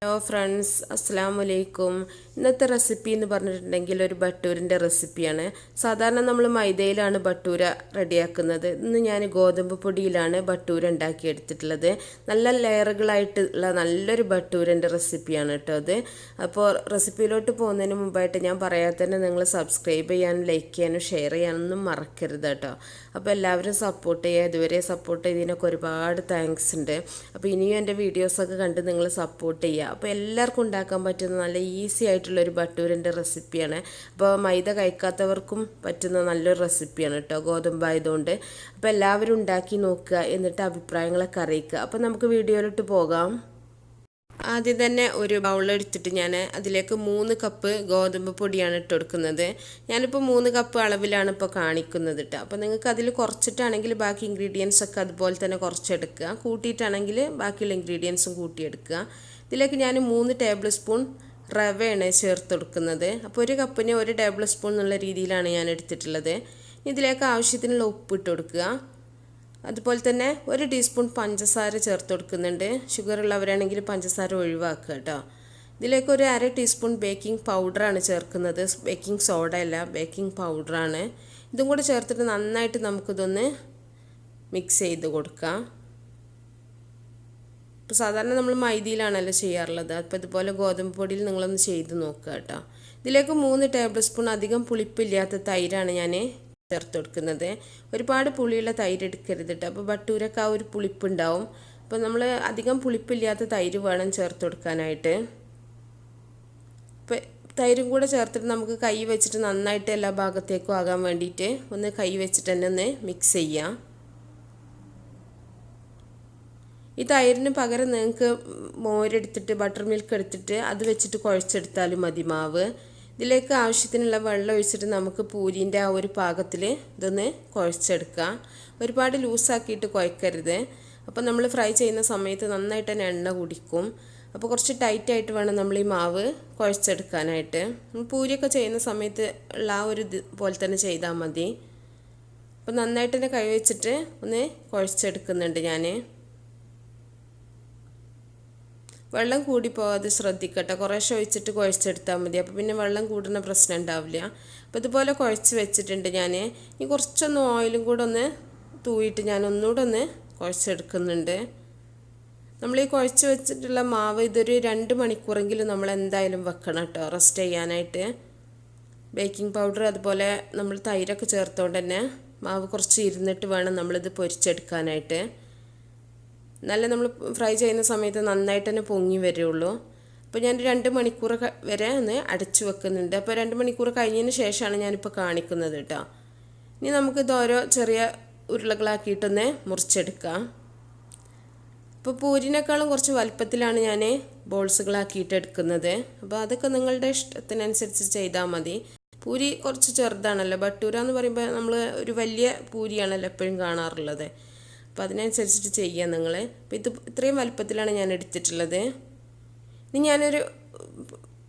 Hello friends, അസ്സലാമു അലൈക്കും. ഇന്നത്തെ റെസിപ്പി എന്ന് പറഞ്ഞിട്ടുണ്ടെങ്കിൽ ഒരു ബട്ടൂരിൻ്റെ റെസിപ്പിയാണ്. സാധാരണ നമ്മൾ മൈദയിലാണ് ബട്ടൂര റെഡിയാക്കുന്നത്. ഇന്ന് ഞാൻ ഗോതമ്പ് പൊടിയിലാണ് ബട്ടൂര ഉണ്ടാക്കിയെടുത്തിട്ടുള്ളത്. നല്ല ലെയറുകളായിട്ടുള്ള നല്ലൊരു ബട്ടൂരൻ്റെ റെസിപ്പിയാണ് കേട്ടോ അത്. അപ്പോൾ റെസിപ്പിയിലോട്ട് പോകുന്നതിന് മുമ്പായിട്ട് ഞാൻ പറയാതെ തന്നെ നിങ്ങൾ സബ്സ്ക്രൈബ് ചെയ്യാനും ലൈക്ക് ചെയ്യാനും ഷെയർ ചെയ്യാനൊന്നും മറക്കരുത് കേട്ടോ. അപ്പോൾ എല്ലാവരും സപ്പോർട്ട് ചെയ്യുക. ഇതുവരെ സപ്പോർട്ട് ചെയ്തതിനൊക്കെ ഒരുപാട് താങ്ക്സ് ഉണ്ട്. അപ്പോൾ ഇനിയും എൻ്റെ വീഡിയോസൊക്കെ കണ്ട് നിങ്ങൾ സപ്പോർട്ട് ചെയ്യുക. അപ്പോൾ എല്ലാവർക്കും ഉണ്ടാക്കാൻ പറ്റുന്ന നല്ല ഈസി ആയിട്ടുള്ളൊരു ബട്ടൂരിൻ്റെ റെസിപ്പിയാണ്. അപ്പോൾ മൈദ കഴിക്കാത്തവർക്കും പറ്റുന്ന നല്ലൊരു റെസിപ്പിയാണ് കേട്ടോ, ഗോതമ്പായതുകൊണ്ട്. അപ്പോൾ എല്ലാവരും ഉണ്ടാക്കി നോക്കുക, എന്നിട്ട് അഭിപ്രായങ്ങളൊക്കെ അറിയിക്കുക. അപ്പോൾ നമുക്ക് വീഡിയോയിലോട്ട് പോകാം. ആദ്യം തന്നെ ഒരു ബൗളെടുത്തിട്ട് ഞാൻ അതിലേക്ക് 3 കപ്പ് ഗോതമ്പ് പൊടിയാണ് ഇട്ട് കൊടുക്കുന്നത്. ഞാനിപ്പോൾ 3 കപ്പ് അളവിലാണ് ഇപ്പോൾ കാണിക്കുന്നത് കേട്ടോ. അപ്പോൾ നിങ്ങൾക്ക് അതിൽ കുറച്ചിട്ടാണെങ്കിൽ ബാക്കി ഇൻഗ്രീഡിയൻസ് ഒക്കെ അതുപോലെ തന്നെ കുറച്ചെടുക്കുക, കൂട്ടിയിട്ടാണെങ്കിൽ ബാക്കിയുള്ള ഇൻഗ്രീഡിയൻസും കൂട്ടിയെടുക്കുക. ഇതിലേക്ക് ഞാൻ 3 ടേബിൾ സ്പൂൺ റവയാണ് ചേർത്ത് കൊടുക്കുന്നത്. അപ്പോൾ ഒരു കപ്പിന് 1 ടേബിൾ സ്പൂൺ എന്നുള്ള രീതിയിലാണ് ഞാൻ എടുത്തിട്ടുള്ളത്. ഇതിലേക്ക് ആവശ്യത്തിനുള്ള ഉപ്പ് ഇട്ട് കൊടുക്കുക. അതുപോലെ തന്നെ 1 ടീസ്പൂൺ പഞ്ചസാര ചേർത്ത് കൊടുക്കുന്നുണ്ട്. ഷുഗർ ഉള്ളവരാണെങ്കിൽ പഞ്ചസാര ഒഴിവാക്കുക കേട്ടോ. ഇതിലേക്ക് ഒരു 1/2 ടീസ്പൂൺ ബേക്കിംഗ് പൗഡറാണ് ചേർക്കുന്നത്. ബേക്കിംഗ് സോഡ അല്ല, ബേക്കിംഗ് പൗഡറാണ്. ഇതും കൂടെ ചേർത്തിട്ട് നന്നായിട്ട് നമുക്കിതൊന്ന് മിക്സ് ചെയ്ത് കൊടുക്കാം. ഇപ്പോൾ സാധാരണ നമ്മൾ മൈദയിലാണല്ലോ ചെയ്യാറുള്ളത്. അപ്പോൾ ഇതുപോലെ ഗോതമ്പ് പൊടിയിൽ നിങ്ങളൊന്ന് ചെയ്ത് നോക്കുക കേട്ടോ. ഇതിലേക്ക് 3 ടേബിൾ സ്പൂൺ അധികം പുളിപ്പില്ലാത്ത തൈരാണ് ഞാൻ ചേർത്ത് കൊടുക്കുന്നത്. ഒരുപാട് പുളിയുള്ള തൈര് എടുക്കരുത് കേട്ടോ. അപ്പോൾ ബട്ടൂരൊക്കെ ആ ഒരു പുളിപ്പുണ്ടാവും. അപ്പോൾ നമ്മൾ അധികം പുളിപ്പില്ലാത്ത തൈര് വേണം ചേർത്ത് കൊടുക്കാനായിട്ട്. അപ്പോൾ തൈരും കൂടെ ചേർത്തിട്ട് നമുക്ക് കൈ വെച്ചിട്ട് നന്നായിട്ട് എല്ലാ ഭാഗത്തേക്കും ആകാൻ വേണ്ടിയിട്ട് ഒന്ന് കൈ വെച്ചിട്ട് തന്നെ ഒന്ന് മിക്സ് ചെയ്യാം. ഈ തൈരിന് പകരം നിങ്ങൾക്ക് മോരെടുത്തിട്ട് ബട്ടർ മിൽക്ക് എടുത്തിട്ട് അത് വെച്ചിട്ട് കുഴച്ചെടുത്താലും മതി മാവ്. ഇതിലേക്ക് ആവശ്യത്തിനുള്ള വെള്ളം ഒഴിച്ചിട്ട് നമുക്ക് പൂരീൻ്റെ ആ ഒരു പാകത്തിൽ ഇതൊന്ന് കുഴച്ചെടുക്കാം. ഒരുപാട് ലൂസാക്കിയിട്ട് കുഴക്കരുത്. അപ്പോൾ നമ്മൾ ഫ്രൈ ചെയ്യുന്ന സമയത്ത് നന്നായിട്ട് തന്നെ എണ്ണ കുടിക്കും. അപ്പോൾ കുറച്ച് ടൈറ്റായിട്ട് വേണം നമ്മൾ ഈ മാവ് കുഴച്ചെടുക്കാനായിട്ട്. പൂരിയൊക്കെ ചെയ്യുന്ന സമയത്ത് ഉള്ള ആ ഒരു പോലെ തന്നെ ചെയ്താൽ മതി. അപ്പോൾ നന്നായിട്ട് തന്നെ കൈ വെച്ചിട്ട് ഒന്ന് കുഴച്ചെടുക്കുന്നുണ്ട് ഞാൻ. വെള്ളം കൂടി പോകാതെ ശ്രദ്ധിക്കട്ടെ. കുറേശ്ശെ ഒഴിച്ചിട്ട് കുഴച്ചെടുത്താൽ മതി. അപ്പോൾ പിന്നെ വെള്ളം കൂടുന്ന പ്രശ്നം ഉണ്ടാവില്ല. അപ്പോൾ ഇതുപോലെ കുഴച്ച് വെച്ചിട്ടുണ്ട് ഞാൻ. ഇനി കുറച്ചൊന്ന് ഓയിലും കൂടെ ഒന്ന് തൂയിട്ട് ഞാൻ ഒന്നുകൂടെ ഒന്ന് കുഴച്ചെടുക്കുന്നുണ്ട്. നമ്മൾ ഈ കുഴച്ച് വെച്ചിട്ടുള്ള മാവ് ഇതൊരു 2 മണിക്കൂറെങ്കിലും നമ്മൾ എന്തായാലും വെക്കണം കേട്ടോ, റെസ്റ്റ് ചെയ്യാനായിട്ട്. ബേക്കിംഗ് പൗഡർ അതുപോലെ നമ്മൾ തൈരൊക്കെ ചേർത്തുകൊണ്ട് തന്നെ മാവ് കുറച്ച് ഇരുന്നിട്ട് വേണം നമ്മളിത് പൊരിച്ചെടുക്കാനായിട്ട്. നല്ല നമ്മൾ ഫ്രൈ ചെയ്യുന്ന സമയത്ത് നന്നായിട്ട് തന്നെ പൊങ്ങി വരുള്ളൂ. അപ്പോൾ ഞാൻ 2 മണിക്കൂർ വരെ ഒന്ന് അടച്ചു വെക്കുന്നുണ്ട്. അപ്പോൾ 2 മണിക്കൂർ കഴിഞ്ഞതിന് ശേഷമാണ് ഞാനിപ്പോൾ കാണിക്കുന്നത് കേട്ടോ. ഇനി നമുക്കിത് ഓരോ ചെറിയ ഉരുളകളാക്കിയിട്ടൊന്ന് മുറിച്ചെടുക്കാം. ഇപ്പോൾ പൂരിനേക്കാളും കുറച്ച് വലുപ്പത്തിലാണ് ഞാൻ ബോൾസുകളാക്കിയിട്ട് എടുക്കുന്നത്. അപ്പോൾ അതൊക്കെ നിങ്ങളുടെ ഇഷ്ടത്തിനനുസരിച്ച് ചെയ്താൽ മതി. പൂരി കുറച്ച് ചെറുതാണല്ലോ, ബട്ടൂര എന്ന് പറയുമ്പോൾ നമ്മൾ ഒരു വലിയ പൂരിയാണല്ലോ എപ്പോഴും കാണാറുള്ളത്. അപ്പോൾ അതിനനുസരിച്ചിട്ട് ചെയ്യാം നിങ്ങൾ. അപ്പോൾ ഇത്രയും വലുപ്പത്തിലാണ് ഞാൻ എടുത്തിട്ടുള്ളത്. ഇനി ഞാനൊരു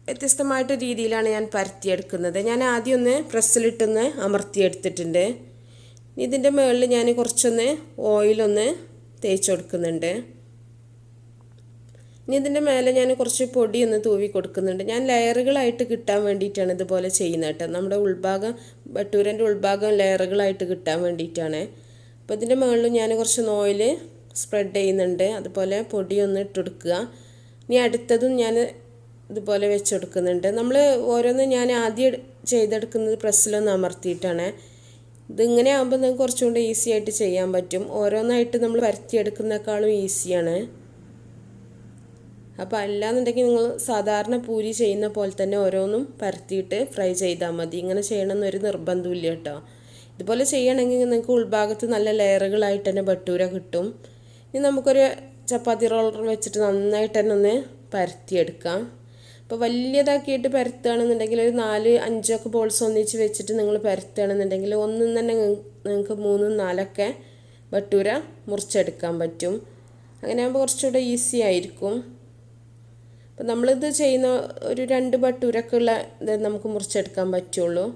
വ്യത്യസ്തമായിട്ട് രീതിയിലാണ് ഞാൻ പരത്തിയെടുക്കുന്നത്. ഞാൻ ആദ്യം ഒന്ന് പ്രസ്സിലിട്ടൊന്ന് അമർത്തിയെടുത്തിട്ടുണ്ട്. ഇതിൻ്റെ മുകളിൽ ഞാൻ കുറച്ചൊന്ന് ഓയിലൊന്ന് തേച്ച് കൊടുക്കുന്നുണ്ട്. ഇനി ഇതിൻ്റെ മേലെ ഞാൻ കുറച്ച് പൊടി ഒന്ന് തൂവി കൊടുക്കുന്നുണ്ട്. ഞാൻ ലെയറുകളായിട്ട് കിട്ടാൻ വേണ്ടിയിട്ടാണ് ഇതുപോലെ ചെയ്യുന്നത് കേട്ടോ. നമ്മുടെ ഉൾഭാഗം ബട്ടൂരൻ്റെ ഉൾഭാഗം ലെയറുകളായിട്ട് കിട്ടാൻ വേണ്ടിയിട്ടാണ്. അപ്പോൾ ഇതിൻ്റെ മുകളിൽ ഞാൻ കുറച്ച് ഓയിൽ സ്പ്രെഡ് ചെയ്യുന്നുണ്ട്. അതുപോലെ പൊടിയൊന്ന് ഇട്ട് കൊടുക്കുക. ഇനി അടുത്തതും ഞാൻ ഇതുപോലെ വെച്ച് കൊടുക്കുന്നുണ്ട്. നമ്മൾ ഓരോന്നും ഞാൻ ആദ്യം ചെയ്തെടുക്കുന്നത് പ്രസ്സിലൊന്ന് അമർത്തിയിട്ടാണ്. ഇതിങ്ങനെ ആകുമ്പോൾ നിങ്ങൾക്ക് കുറച്ചുകൂടി ഈസി ആയിട്ട് ചെയ്യാൻ പറ്റും. ഓരോന്നായിട്ട് നമ്മൾ പരത്തിയെടുക്കുന്നേക്കാളും ഈസിയാണ്. അപ്പോൾ അല്ലാന്നുണ്ടെങ്കിൽ നിങ്ങൾ സാധാരണ പൂരി ചെയ്യുന്ന പോലെ തന്നെ ഓരോന്നും പരത്തിയിട്ട് ഫ്രൈ ചെയ്താൽ മതി. ഇങ്ങനെ ചെയ്യണമെന്നൊരു നിർബന്ധമില്ല കേട്ടോ. ഇതുപോലെ ചെയ്യണമെങ്കിൽ നിങ്ങൾക്ക് ഉൾഭാഗത്ത് നല്ല ലെയറുകളായിട്ട് തന്നെ ബട്ടൂര കിട്ടും. ഇനി നമുക്കൊരു ചപ്പാത്തി റോളർ വെച്ചിട്ട് നന്നായിട്ട് തന്നെ ഒന്ന് പരത്തിയെടുക്കാം. അപ്പോൾ വലിയതാക്കിയിട്ട് പരത്തുകയാണെന്നുണ്ടെങ്കിൽ ഒരു 4-5 ബോൾസ് ഒന്നിച്ച് വെച്ചിട്ട് നിങ്ങൾ പരത്തുകയാണെന്നുണ്ടെങ്കിൽ ഒന്നും തന്നെ നിങ്ങൾക്ക് 3-4 ബട്ടൂര മുറിച്ചെടുക്കാൻ പറ്റും. അങ്ങനെ ആകുമ്പോൾ കുറച്ചുകൂടെ ഈസി ആയിരിക്കും. അപ്പോൾ നമ്മളിത് ചെയ്യുന്ന ഒരു 2 ബട്ടൂരൊക്കെ ഉള്ള ഇത് നമുക്ക് മുറിച്ചെടുക്കാൻ പറ്റുള്ളൂ.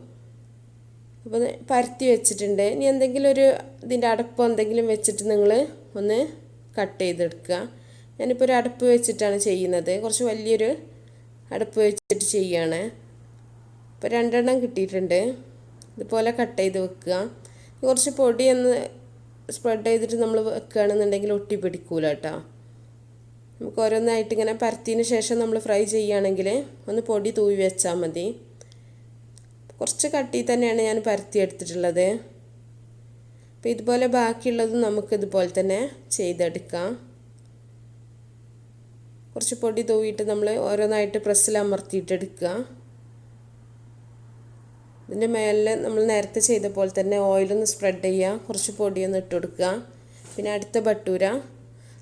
അപ്പോൾ പരത്തി വെച്ചിട്ടുണ്ട്. ഇനി എന്തെങ്കിലും ഒരു ഇതിൻ്റെ അടപ്പോ എന്തെങ്കിലും വെച്ചിട്ട് നിങ്ങൾ ഒന്ന് കട്ട് ചെയ്തെടുക്കുക. ഞാനിപ്പോൾ ഒരു അടുപ്പ് വെച്ചിട്ടാണ് ചെയ്യുന്നത്. കുറച്ച് വലിയൊരു അടുപ്പ് വെച്ചിട്ട് ചെയ്യാണ്. ഇപ്പോൾ 2 എണ്ണം കിട്ടിയിട്ടുണ്ട്. ഇതുപോലെ കട്ട് ചെയ്ത് വെക്കുക. കുറച്ച് പൊടി ഒന്ന് സ്പ്രെഡ് ചെയ്തിട്ട് നമ്മൾ വെക്കുകയാണെന്നുണ്ടെങ്കിൽ ഒട്ടി പിടിക്കൂല കേട്ടോ. നമുക്ക് ഓരോന്നായിട്ട് ഇങ്ങനെ പരത്തിയതിന് ശേഷം നമ്മൾ ഫ്രൈ ചെയ്യുകയാണെങ്കിൽ ഒന്ന് പൊടി തൂവി വെച്ചാൽ മതി. കുറച്ച് കട്ടി തന്നെയാണ് ഞാൻ പരത്തി എടുത്തിട്ടുള്ളത്. അപ്പോൾ ഇതുപോലെ ബാക്കിയുള്ളത് നമുക്ക് ഇതുപോലെ തന്നെ ചെയ്തെടുക്കാം. കുറച്ച് പൊടി തൂവിയിട്ട് നമ്മൾ ഓരോന്നായിട്ട് പ്രസ്സിൽ അമർത്തിയിട്ടെടുക്കുക. ഇതിൻ്റെ മേലെ നമ്മൾ നേരത്തെ ചെയ്ത പോലെ തന്നെ ഓയിലൊന്ന് സ്പ്രെഡ് ചെയ്യുക, കുറച്ച് പൊടിയൊന്ന് ഇട്ട് കൊടുക്കുക. പിന്നെ അടുത്ത ബട്ടൂര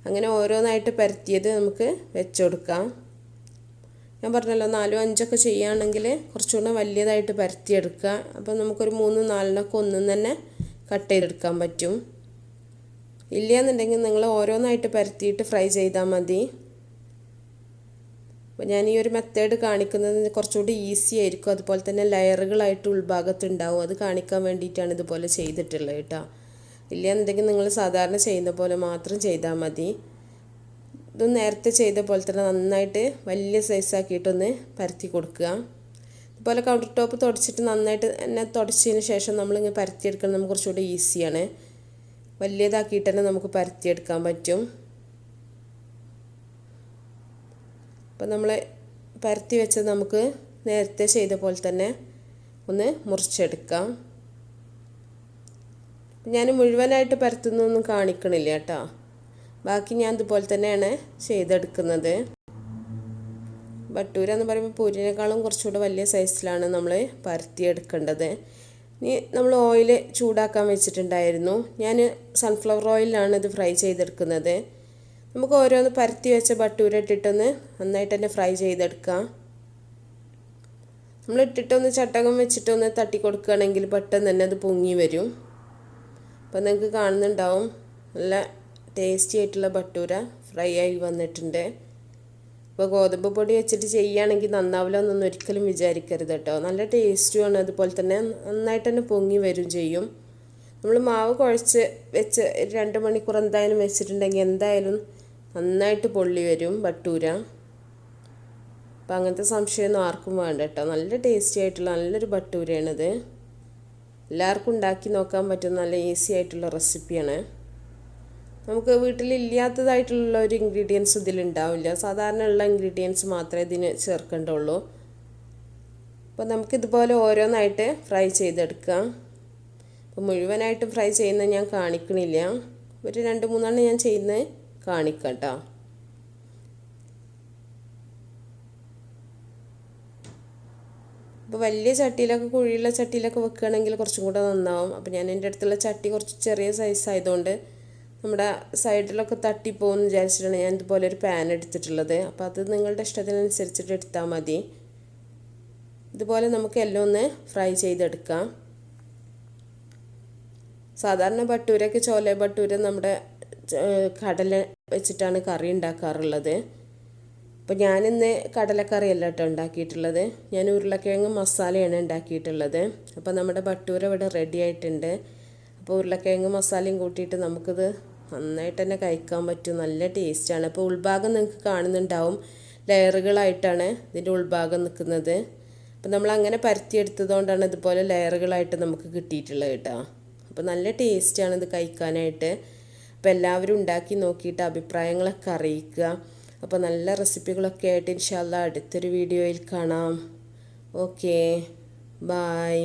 അങ്ങനെ ഓരോന്നായിട്ട് പരത്തിയത് നമുക്ക് വെച്ച് കൊടുക്കാം. ഞാൻ പറഞ്ഞല്ലോ 4-5 ഒക്കെ ചെയ്യുകയാണെങ്കിൽ കുറച്ചുകൂടെ വലിയതായിട്ട് പരത്തിയെടുക്കുക. അപ്പോൾ നമുക്കൊരു 3-4 ഒന്നും തന്നെ കട്ട് ചെയ്തെടുക്കാൻ പറ്റും. ഇല്ലയെന്നുണ്ടെങ്കിൽ നിങ്ങൾ ഓരോന്നായിട്ട് പരത്തിയിട്ട് ഫ്രൈ ചെയ്താൽ മതി. അപ്പോൾ ഞാൻ ഈ ഒരു മെത്തേഡ് കാണിക്കുന്നത് കുറച്ചുകൂടി ഈസി ആയിരിക്കും. അതുപോലെ തന്നെ ലെയറുകളായിട്ട് ഉൾഭാഗത്തുണ്ടാവും. അത് കാണിക്കാൻ വേണ്ടിയിട്ടാണ് ഇതുപോലെ ചെയ്തിട്ടുള്ളത് കേട്ടോ. ഇല്ലയെന്നുണ്ടെങ്കിൽ നിങ്ങൾ സാധാരണ ചെയ്യുന്ന പോലെ മാത്രം ചെയ്താൽ മതി. ഇത് നേരത്തെ ചെയ്ത പോലെ തന്നെ നന്നായിട്ട് വലിയ സൈസാക്കിയിട്ടൊന്ന് പരത്തി കൊടുക്കുക. ഇതുപോലെ കൗണ്ടർ ടോപ്പ് തുടച്ചിട്ട് നന്നായിട്ട് തന്നെ തുടച്ചതിന് ശേഷം നമ്മളിങ്ങനെ പരത്തിയെടുക്കണം. നമുക്ക് കുറച്ചുകൂടി ഈസിയാണ്. വലിയതാക്കിയിട്ട് തന്നെ നമുക്ക് പരത്തിയെടുക്കാൻ പറ്റും. അപ്പോൾ നമ്മൾ പരത്തി വെച്ചത് നമുക്ക് നേരത്തെ ചെയ്ത പോലെ തന്നെ ഒന്ന് മുറിച്ചെടുക്കാം. ഞാൻ മുഴുവനായിട്ട് പരത്തുന്നൊന്നും കാണിക്കണില്ല കേട്ടോ. ബാക്കി ഞാൻ ഇതുപോലെ തന്നെയാണ് ചെയ്തെടുക്കുന്നത്. ബട്ടൂര എന്ന് പറയുമ്പോൾ പൂരിനേക്കാളും കുറച്ചുകൂടെ വലിയ സൈസിലാണ് നമ്മൾ പരത്തിയെടുക്കേണ്ടത്. ഇനി നമ്മൾ ഓയിൽ ചൂടാക്കാൻ വെച്ചിട്ടുണ്ടായിരുന്നു. ഞാൻ സൺഫ്ലവർ ഓയിലാണ് ഇത് ഫ്രൈ ചെയ്തെടുക്കുന്നത്. നമുക്ക് ഓരോന്ന് പരത്തി വെച്ച ബട്ടൂര ഇട്ടിട്ടൊന്ന് നന്നായിട്ട് തന്നെ ഫ്രൈ ചെയ്തെടുക്കാം. നമ്മൾ ഇട്ടിട്ടൊന്ന് ചട്ടകം വെച്ചിട്ടൊന്ന് തട്ടി കൊടുക്കുകയാണെങ്കിൽ പെട്ടെന്ന് തന്നെ അത് പൊങ്ങി വരും. അപ്പോൾ നിങ്ങൾക്ക് കാണുന്നുണ്ടാവും നല്ല ടേസ്റ്റി ആയിട്ടുള്ള ബട്ടൂര ഫ്രൈ ആയി വന്നിട്ടുണ്ട്. ഇപ്പോൾ ഗോതമ്പ് പൊടി വെച്ചിട്ട് ചെയ്യുകയാണെങ്കിൽ നന്നാവില്ല എന്നൊന്നും ഒരിക്കലും വിചാരിക്കരുത് കേട്ടോ. നല്ല ടേസ്റ്റുമാണ്. അതുപോലെ തന്നെ നന്നായിട്ട് തന്നെ പൊങ്ങി വരും ചെയ്യും. നമ്മൾ മാവ് കുഴച്ച് വെച്ച് 2 മണിക്കൂർ എന്തായാലും വെച്ചിട്ടുണ്ടെങ്കിൽ എന്തായാലും നന്നായിട്ട് പൊള്ളി വരും ബട്ടൂര. അപ്പം അങ്ങനത്തെ സംശയമൊന്നും ആർക്കും വേണ്ട കേട്ടോ. നല്ല ടേസ്റ്റി ആയിട്ടുള്ള നല്ലൊരു ബട്ടൂരയാണിത്. എല്ലാവർക്കും ഉണ്ടാക്കി നോക്കാൻ പറ്റുന്ന നല്ല ഈസി ആയിട്ടുള്ള റെസിപ്പിയാണ്. നമുക്ക് വീട്ടിലില്ലാത്തതായിട്ടുള്ള ഒരു ഇൻഗ്രീഡിയൻസ് ഇതിലുണ്ടാവില്ല. സാധാരണ ഉള്ള ഇൻഗ്രീഡിയൻസ് മാത്രമേ ഇതിന് ചേർക്കേണ്ടുള്ളൂ. അപ്പോൾ നമുക്കിതുപോലെ ഓരോന്നായിട്ട് ഫ്രൈ ചെയ്തെടുക്കാം. അപ്പോൾ മുഴുവനായിട്ടും ഫ്രൈ ചെയ്യുന്നത് ഞാൻ കാണിക്കണില്ല. ഒരു 2-3 ഞാൻ ചെയ്യുന്നത് കാണിക്കാം കേട്ടോ. അപ്പോൾ വലിയ ചട്ടിയിലൊക്കെ കുഴിയുള്ള ചട്ടിയിലൊക്കെ വെക്കുകയാണെങ്കിൽ കുറച്ചും കൂടെ നന്നാവും. അപ്പോൾ ഞാൻ എൻ്റെ അടുത്തുള്ള ചട്ടി കുറച്ച് ചെറിയ സൈസ് ആയതുകൊണ്ട് നമ്മുടെ സൈഡിലൊക്കെ തട്ടിപ്പോകുമെന്ന് വിചാരിച്ചിട്ടാണ് ഞാൻ ഇതുപോലെ ഒരു പാൻ എടുത്തിട്ടുള്ളത്. അപ്പോൾ അത് നിങ്ങളുടെ ഇഷ്ടത്തിനനുസരിച്ചിട്ട് എടുത്താൽ മതി. ഇതുപോലെ നമുക്ക് എല്ലാം ഒന്ന് ഫ്രൈ ചെയ്തെടുക്കാം. സാധാരണ ബട്ടൂരൊക്കെ ചോല ബട്ടൂര നമ്മുടെ കടല വെച്ചിട്ടാണ് കറി ഉണ്ടാക്കാറുള്ളത്. അപ്പോൾ ഞാനിന്ന് കടലക്കറിയല്ല കേട്ടോ ഉണ്ടാക്കിയിട്ടുള്ളത്. ഞാൻ ഉരുളക്കിഴങ്ങ് മസാലയാണ് ഉണ്ടാക്കിയിട്ടുള്ളത്. അപ്പോൾ നമ്മുടെ ബട്ടൂര ഇവിടെ റെഡി ആയിട്ടുണ്ട്. അപ്പോൾ ഉരുളക്കിഴങ്ങ് മസാലയും കൂട്ടിയിട്ട് നമുക്കിത് നന്നായിട്ട് തന്നെ കഴിക്കാൻ പറ്റും. നല്ല ടേസ്റ്റാണ്. അപ്പോൾ ഉൾഭാഗം നിങ്ങൾക്ക് കാണുന്നുണ്ടാവും ലെയറുകളായിട്ടാണ് ഇതിൻ്റെ ഉൾഭാഗം നിൽക്കുന്നത്. അപ്പോൾ നമ്മൾ അങ്ങനെ പരത്തിയെടുത്തതുകൊണ്ടാണ് ഇതുപോലെ ലെയറുകളായിട്ട് നമുക്ക് കിട്ടിയിട്ടുള്ളത് കേട്ടോ. അപ്പോൾ നല്ല ടേസ്റ്റാണ് ഇത് കഴിക്കാനായിട്ട്. അപ്പോൾ എല്ലാവരും ഉണ്ടാക്കി നോക്കിയിട്ട് അഭിപ്രായങ്ങളൊക്കെ അറിയിക്കുക. അപ്പോൾ നല്ല റെസിപ്പികളൊക്കെ ആയിട്ട് ഇൻഷാ അല്ലാഹ് അടുത്തൊരു വീഡിയോയിൽ കാണാം. Okay, by.